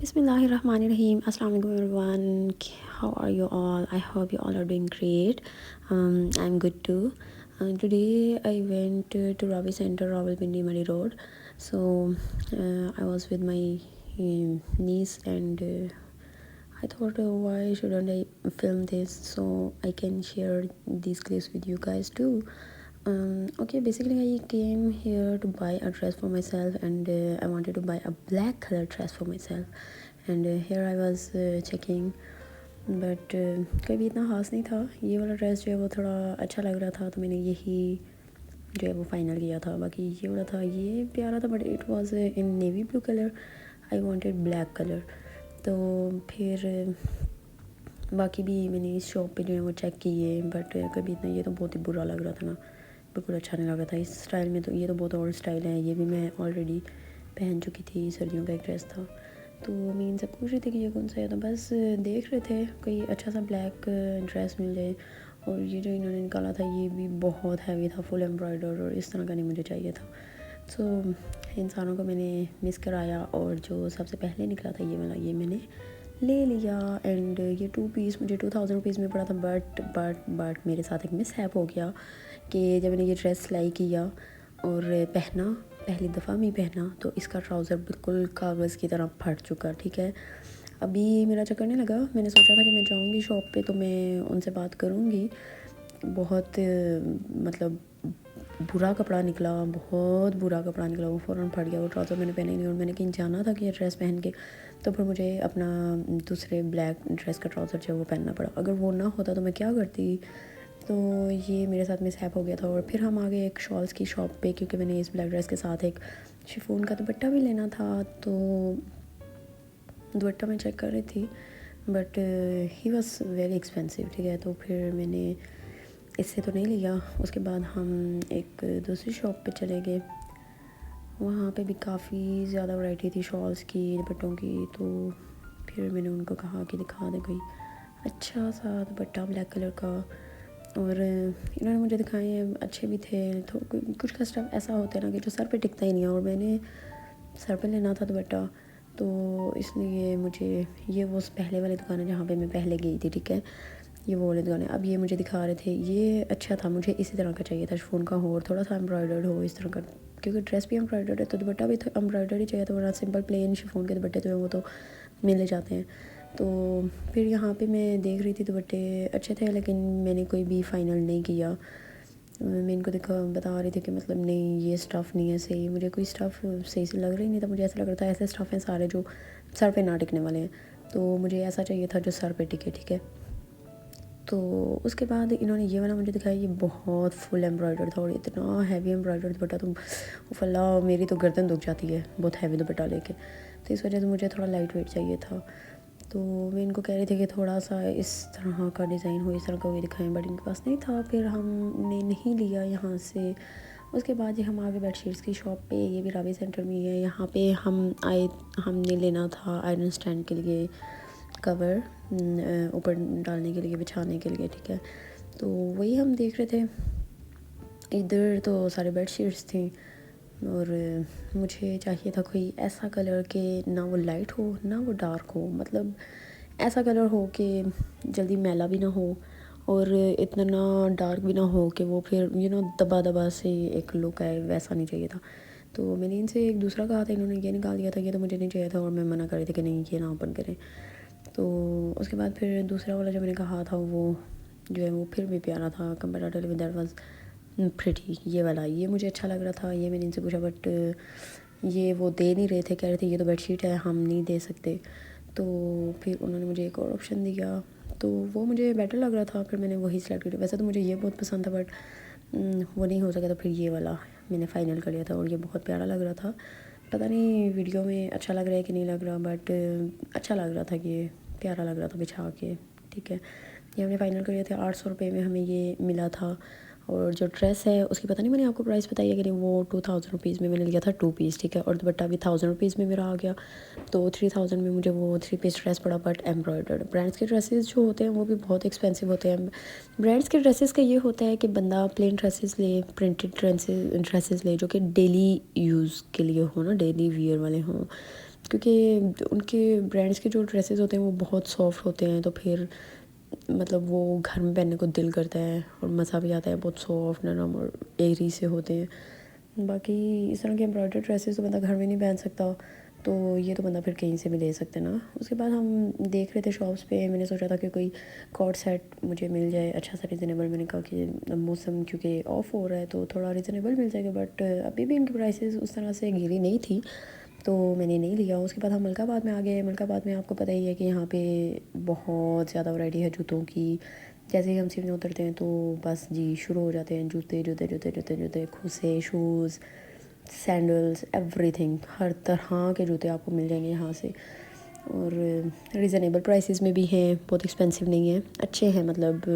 Bismillahirrahmanirrahim. Assalamu alaikum everyone. How are you all? I hope you all are doing great. I'm good too. Today I went to Ravi Center, Rawalpindi Murray Road. So I was with my niece and I thought, why shouldn't I film this so I can share these clips with you guys too. Okay, basically I came here to buy a dress for myself and I wanted to buy a black color dress for myself. And here I was checking, but कोई भी इतना ख़ास नहीं था. ये वाला dress जो है वो थोड़ा अच्छा लग रहा था तो मैंने यही जो है वो फाइनल किया था. बाकी ये वाला था, ये प्यारा था but it was in navy blue colour. I wanted black colour. तो फिर बाकी भी मैंने इस शॉप पे जो है वो चेक किए, बट कभी इतना ये तो बहुत ही बुरा लग रहा था ना, बिल्कुल अच्छा नहीं लग रहा था इस स्टाइल में. तो ये तो बहुत ओल्ड स्टाइल है, ये भी मैं ऑलरेडी पहन चुकी थी. सर्दियों का एक ड्रेस था. तो मैं इनसे पूछ रही थी कि ये कौन सा है, तो बस देख रहे थे कोई अच्छा सा ब्लैक ड्रेस मिल जाए. और ये जो इन्होंने निकाला था ये भी बहुत हैवी था, फुल एम्ब्रॉयडर, और इस तरह का नहीं मुझे चाहिए था. सो इंसानों को मैंने मिस कराया और जो सबसे पहले निकला था ये वाला, ये मैंने ले लिया. एंड ये 2 पीस मुझे 2000 रुपीज़ में पड़ा था. बट मेरे साथ एक मिस हैप हो गया कि जब मैंने ये ड्रेस सिलाई किया और पहना, पहली दफ़ा में पहना, तो इसका ट्राउज़र बिल्कुल कागज़ की तरह फट चुका. ठीक है, अभी मेरा चक्कर नहीं लगा. मैंने सोचा था कि मैं जाऊँगी शॉप पे तो मैं उनसे बात करूँगी. बहुत मतलब बुरा कपड़ा निकला, बहुत बुरा कपड़ा निकला. वो फ़ौरन फट गया. वो ट्राउज़र मैंने पहने नहीं और मैंने कहीं जाना था कि ये ड्रेस पहन के, तो फिर मुझे अपना दूसरे ब्लैक ड्रेस का ट्राउज़र जो है वो पहनना पड़ा. अगर वो ना होता तो मैं क्या करती. तो ये मेरे साथ मिसहैप हो गया था. और फिर हम आ गए एक शॉल्स की शॉप पे, क्योंकि मैंने इस ब्लैक ड्रेस के साथ एक शिफॉन का दुपट्टा भी लेना था. तो दुपट्टा मैं चेक कर रही थी but he was very expensive. ठीक है, तो फिर मैंने इससे तो नहीं लिया. उसके बाद हम एक दूसरी शॉप पे चले गए. वहाँ पे भी काफ़ी ज़्यादा वैरायटी थी शॉल्स की, दुपट्टों की. तो फिर मैंने उनको कहा कि दिखा दे कोई अच्छा सा दुपट्टा ब्लैक कलर का. और इन्होंने मुझे दिखाए, अच्छे भी थे. तो कुछ का स्टफ ऐसा होता है ना कि जो सर पे टिकता ही नहीं है, और मैंने सर पे लेना था दुपट्टा, तो इसलिए मुझे ये वो पहले वाली दुकान है जहाँ पे मैं पहले गई थी. ठीक है, ये वो वाली दुकान है. अब ये मुझे दिखा रहे थे, ये अच्छा था, मुझे इसी तरह का चाहिए था. शिफॉन का हो और थोड़ा सा एम्ब्रॉयडर्ड हो इस तरह का, क्योंकि ड्रेस भी एम्ब्रॉयडर्ड है तो दुपट्टा भी एम्ब्रॉयडर्ड ही चाहिए था. वरना सिंपल प्लेन शिफॉन के दुपट्टे जो है वो तो मिल जाते हैं. तो फिर यहाँ पे मैं देख रही थी दुपट्टे अच्छे थे, लेकिन मैंने कोई भी फ़ाइनल नहीं किया. मैं इनको बता रही थी कि मतलब नहीं ये स्टफ़ नहीं है सही. मुझे कोई स्टफ़ सही से लग रही नहीं था. मुझे ऐसा लग रहा था ऐसे स्टफ़ हैं सारे जो सर पे ना टिकने वाले हैं. तो मुझे ऐसा चाहिए था जो सर पे टिके. ठीक है, तो उसके बाद इन्होंने ये वाला मुझे दिखाया. ये बहुत फुल एम्ब्रॉयडर था और इतना हैवी एम्ब्रॉयडर दुपट्टा, तो फल्ला मेरी तो गर्दन दुख जाती है बहुत हैवी दुपट्टा लेके. तो इस वजह से मुझे थोड़ा लाइट वेट चाहिए था. तो मैं इनको कह रही थी कि थोड़ा सा इस तरह का डिज़ाइन हो, इस तरह का कोई दिखाएं, बट इनके पास नहीं था. फिर हमने नहीं लिया यहाँ से. उसके बाद ये हम आगे बेडशीट्स की शॉप पे, ये भी रावी सेंटर में ही है. यहाँ पे हम आए, हमने लेना था आयरन स्टैंड के लिए कवर, ऊपर डालने के लिए, बिछाने के लिए. ठीक है, तो वही हम देख रहे थे. इधर तो सारे बेडशीट्स थी और मुझे चाहिए था कोई ऐसा कलर के ना वो लाइट हो ना वो डार्क हो. मतलब ऐसा कलर हो कि जल्दी मैला भी ना हो और इतना ना डार्क भी ना हो कि वो फिर दबा दबा से एक लुक आए, वैसा नहीं चाहिए था. तो मैंने इनसे एक दूसरा कहा था, इन्होंने ये निकाल दिया था. ये तो मुझे नहीं चाहिए था और मैं मना कर रही थी कि नहीं ये ना ओपन करें. तो उसके बाद फिर दूसरा वाला जो मैंने कहा था वो जो है वो फिर भी प्यारा था comparatively with that was pretty. ये वाला ये मुझे अच्छा लग रहा था. ये मैंने इनसे पूछा बट ये वो दे नहीं रहे थे. कह रहे थे ये तो बेडशीट है, हम नहीं दे सकते. तो फिर उन्होंने मुझे एक और ऑप्शन दिया तो वो मुझे बेटर लग रहा था. फिर मैंने वही सेलेक्ट किया. वैसे तो मुझे ये बहुत पसंद था बट वो नहीं हो सका. तो फिर ये वाला मैंने फ़ाइनल कर लिया था और ये बहुत प्यारा लग रहा था. पता नहीं वीडियो में अच्छा लग रहा है कि नहीं लग रहा, बट अच्छा लग रहा था कि ये प्यारा लग रहा था बिछा के. ठीक है, ये हमने फ़ाइनल कर लिया था. 800 रुपये में हमें ये मिला था. और जो ड्रेस है उसकी पता नहीं मैंने आपको प्राइस बताई है कि नहीं. वो 2000 रुपीज़ में मैंने लिया था 2 पीस. ठीक है, और दुपट्टा भी 1000 रुपीज़ में मेरा आ गया. तो 3000 में मुझे वो 3 पीस ड्रेस पड़ा, बट एम्ब्रॉयडर्ड. ब्रांड्स के ड्रेसेस जो होते हैं वो भी बहुत एक्सपेंसिव होते हैं. ब्रांड्स के ड्रेसेस का ये होता है कि बंदा प्लेन ड्रेसेस ले, प्रिंटेड ड्रेसेस ले जो कि डेली यूज़ के लिए हो ना, डेली वियर वाले हों. کیونکہ ان کے برانڈس کے جو ڈریسز ہوتے ہیں وہ بہت سافٹ ہوتے ہیں، تو پھر مطلب وہ گھر میں پہننے کو دل کرتا ہے اور مزہ بھی آتا ہے، بہت سافٹ نرم اور ایری سے ہوتے ہیں۔ باقی اس طرح کے امبرائڈری ڈریسز تو بندہ گھر میں نہیں پہن سکتا، تو یہ تو بندہ پھر کہیں سے بھی لے سکتے نا۔ اس کے بعد ہم دیکھ رہے تھے شاپس پہ، میں نے سوچا تھا کہ کوئی کارڈ سیٹ مجھے مل جائے اچھا سا ریزنیبل۔ میں نے کہا کہ موسم کیونکہ آف ہو رہا ہے تو تھوڑا ریزنیبل مل جائے گا، بٹ ابھی بھی ان کی پرائسز اس طرح سے گری نہیں تھی، تو میں نے نہیں لیا۔ اس کے بعد ہم ملک آباد میں آ گئے۔ ملک آباد میں آپ کو پتہ ہی ہے کہ یہاں پہ بہت زیادہ ورائٹی ہے جوتوں کی۔ جیسے ہی ہم سیڑھیاں اترتے ہیں تو بس جی شروع ہو جاتے ہیں جوتے جوتے جوتے جوتے جوتے، کھوسے، شوز، سینڈلز، ایوری تھنگ، ہر طرح کے جوتے آپ کو مل جائیں گے یہاں سے، اور ریزنیبل پرائسز میں بھی ہیں، بہت ایکسپینسو نہیں ہیں، اچھے ہیں۔ مطلب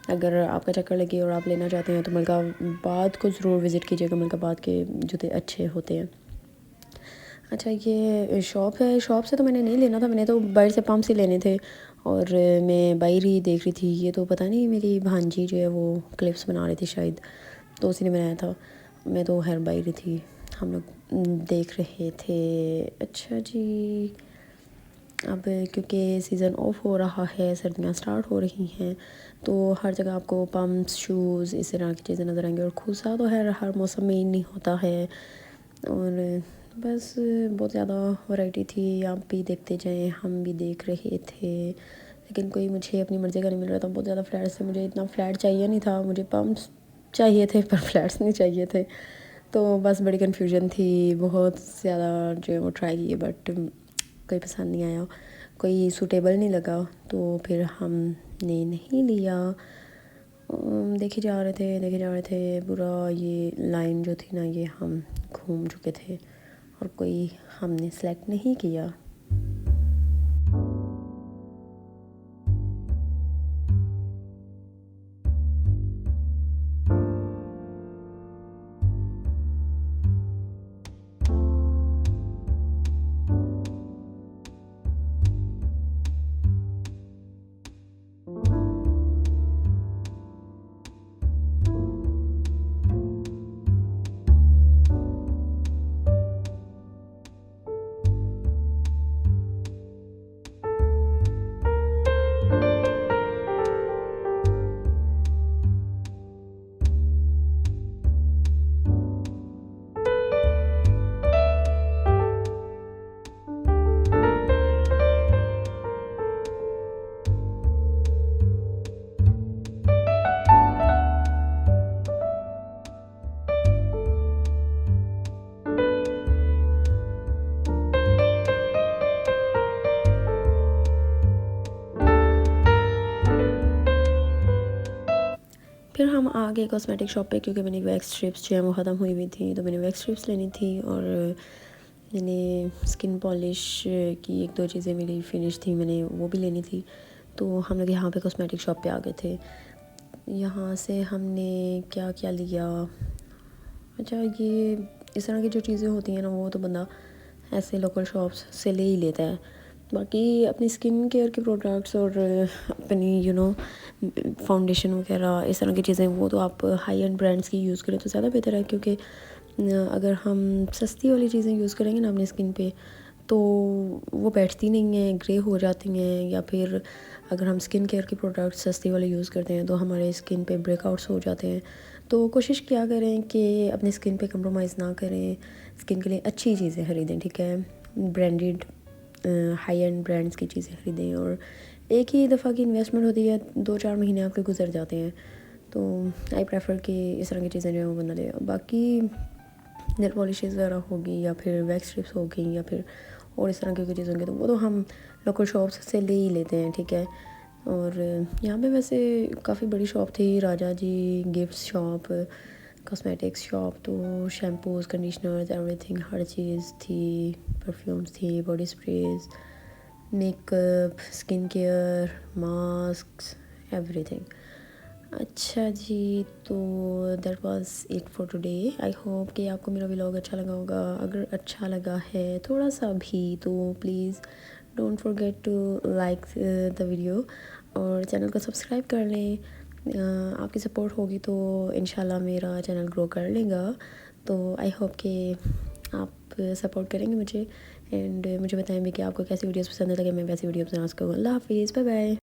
اگر آپ کا چکر لگے اور آپ لینا چاہتے ہیں تو ملک آباد کو ضرور وزٹ کیجیے گا، ملک آباد کے جوتے اچھے ہوتے ہیں۔ اچھا یہ شاپ ہے، شاپ سے تو میں نے نہیں لینا تھا، میں نے تو باہر سے پمپ سے لینے تھے، اور میں باہر ہی دیکھ رہی تھی۔ یہ تو پتہ نہیں میری بھانجی جو ہے وہ کلپس بنا رہی تھی شاید، تو اسی نے بنایا تھا، میں تو خیر باہر ہی تھی، ہم لوگ دیکھ رہے تھے۔ اچھا جی، اب کیونکہ سیزن آف ہو رہا ہے، سردیاں سٹارٹ ہو رہی ہیں، تو ہر جگہ آپ کو پمپس، شوز، اس طرح کی چیزیں نظر آئیں گی، اور کھوسا تو ہر موسم میں ہی نہیں ہوتا ہے، اور بس بہت زیادہ ورائٹی تھی۔ آپ بھی دیکھتے جائیں، ہم بھی دیکھ رہے تھے، لیکن کوئی مجھے اپنی مرضی کا نہیں مل رہا تھا، بہت زیادہ فلیٹس تھے، مجھے اتنا فلیٹ چاہیے نہیں تھا، مجھے پمپس چاہیے تھے پر فلیٹس نہیں چاہیے تھے، تو بس بڑی کنفیوژن تھی، بہت زیادہ جو ہے وہ ٹرائی کیے، بٹ کوئی پسند نہیں آیا، کوئی سوٹیبل نہیں لگا، تو پھر ہم نے نہیں لیا۔ دیکھے جا رہے تھے پورا یہ لائن جو تھی نا، یہ ہم گھوم چکے تھے اور کوئی ہم نے سلیکٹ نہیں کیا۔ پھر ہم آ گئے کاسمیٹک شاپ پہ، کیونکہ میں نے ویکس اسٹرپس جو ہیں وہ ختم ہوئی ہوئی تھی، تو میں نے ویکس اسٹرپس لینی تھی، اور میں نے اسکن پالش کی ایک دو چیزیں میری فنش تھی، میں نے وہ بھی لینی تھی، تو ہم لوگ یہاں پہ کاسمیٹک شاپ پہ آ گئے تھے۔ یہاں سے ہم نے کیا کیا لیا، اچھا یہ اس طرح کی جو چیزیں ہوتی ہیں نا، وہ تو بندہ ایسے لوکل شاپس سے لے ہی لیتا ہے۔ باقی اپنی اسکن کیئر کے پروڈکٹس اور اپنی فاؤنڈیشن وغیرہ اس طرح کی چیزیں، وہ تو آپ ہائی اینڈ برانڈس کی یوز کریں تو زیادہ بہتر ہے، کیونکہ اگر ہم سستی والی چیزیں یوز کریں گے نا اپنی اسکن پہ تو وہ بیٹھتی نہیں ہیں، گرے ہو جاتی ہیں، یا پھر اگر ہم اسکن کیئر کے پروڈکٹس سستی والے یوز کرتے ہیں تو ہمارے اسکن پہ بریک آؤٹس ہو جاتے ہیں۔ تو کوشش کیا کریں کہ اپنی اسکن پہ کمپرومائز نہ کریں، اسکن کے لیے اچھی چیزیں خریدیں، ٹھیک ہے، برانڈیڈ ہائی اینڈ برانڈس کی چیزیں خریدیں، اور ایک ہی دفعہ کی انویسٹمنٹ ہوتی ہے، 2-4 مہینے آپ کے گزر جاتے ہیں، تو آئی پریفر کہ اس طرح کی چیزیں جو ہیں وہ بندہ لے۔ باقی نیل پالشز وغیرہ ہوگی، یا پھر ویکس اسٹرپس ہوگی، یا پھر اور اس طرح کی چیزیں ہوں گی، تو وہ تو ہم لوکل شاپس سے لے ہی لیتے ہیں، ٹھیک ہے۔ اور یہاں پہ ویسے کافی بڑی شاپ تھی، راجا جی گفٹس شاپ، کاسمیٹکس شاپ، تو شیمپوز، کنڈیشنرز، ایوری تھنگ، ہر چیز تھی، پرفیومس تھی، body sprays, make up, skin care, masks, every thing. اچھا جی، تو that was it for today. I hope کہ آپ کو میرا ولاگ اچھا لگا ہوگا، اگر اچھا لگا ہے تھوڑا سا بھی تو please don't forget to like the video, اور چینل کو سبسکرائب کر لیں۔ آپ کی سپورٹ ہوگی تو انشاءاللہ میرا چینل گرو کر لے گا، تو آئی ہوپ کہ آپ سپورٹ کریں گے مجھے، اینڈ مجھے بتائیں بھی کہ آپ کو کیسی ویڈیوز پسند ہے تاکہ میں ویسی ویڈیوز بنا سکوں. اللہ حافظ، بائے بائے.